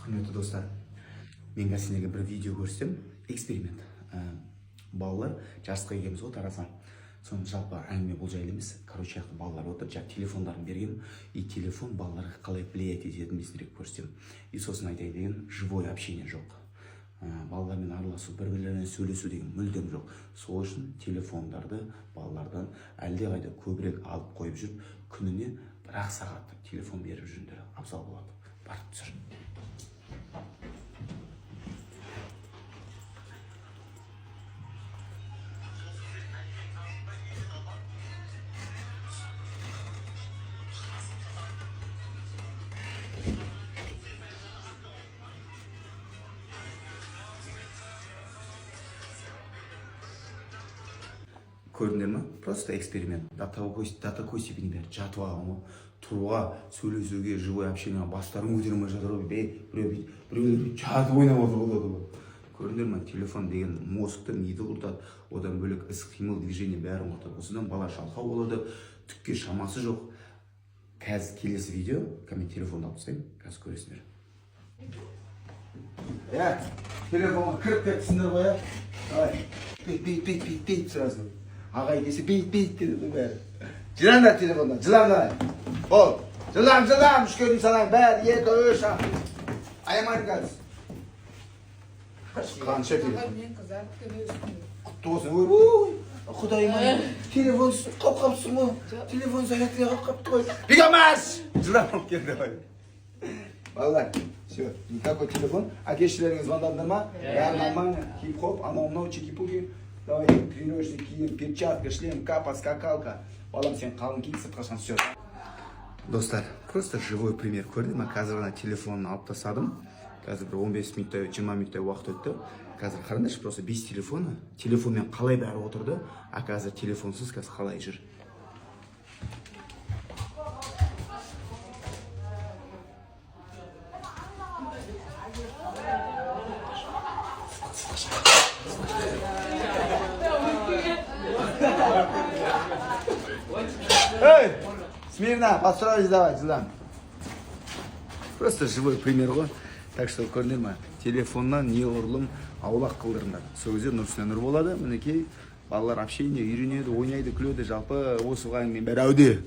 Құрметті достар, мен сіздерге бір видео көрсетем. Эксперимент. Балалар жасқа келгенбіз ғой таразға. Соны жалпы әңгіме бұл жайлы емес. Короче, балалар отыр, телефондарын берген, и телефон балаларға қалай влиять ететінін сіздерге көрсетем. И сосын айтайын деген живое общение жоқ. Балалармен араласу, бір-бірлеріне сөйлесу деген мүлдем жоқ. Сол үшін телефондарды балалардан әлдеқайда көбірек алып қойып жүріп, күніне бір-ақ сағат телефон беріп жүріңдер, абзал болады. Барып түсір. Көрдіңдер ма? Просто эксперимент. До такой степени бәрі жатып алған, тұруға, сөйлесуге, живой общениеға бастарын көтермей жатыр ғой. Біреулер жатып ойнап отыр. Көрдіңдер ма? Телефон деген мозгты, миды құртады. Одан бөлек іс-қимыл, движение бәрін құртады. Осыдан бала жалқау болады, түкке шамасы жоқ. Қазір келесі видео, мен телефонды алып тастаймын, қазір көресіңдер. Телефонға кіріп кетсіңдер ғой, бейт сразу. Ағай десе бейт деді бәрі. Жылаңдар телефондан, жылаңдар. Бол, жылам, үшкерін салаң, бәрі, екі, үш, аямайды қазір. Қанша телефон? Құтты болсын, құдайым, телефон қап-қапсың ғой, телефон зарядкаға қап-қапты ғой. Бегамаш! Жылам алып келді ғой. Балалар, все, никакой телефон. Әкешілеріңіз звондадыңдар ма? Бәрі нормально, хип-хоп, анау-мынау, чеки-пуки. Давай, тренировочный киім, перчатка, шлем, капа, скакалка. Балам, сен қалың киіп сыртқа шан, все. Достар, просто живой пример көрдім. Қазір ғана телефонын алып тастадым. Қазір бір 15 минуттай, 20 минуттай уақыт өтті. Қазір қараңдаршы, просто без телефона. Телефонмен қалай бәрі отырды, а қазір телефонсыз қазір қалай жүр. Эй, смирно, построились, давай, сюда. Просто живой пример ғой. Так что көрдіңдер ма, телефоннан неғұрлым аулақ қылдырыңдар. Сол кезде нұр үстіне нұр болады. Мінекей балалар общение үйренеді, ойнайды, күледі, жалпы осыған мен бәрі әуде.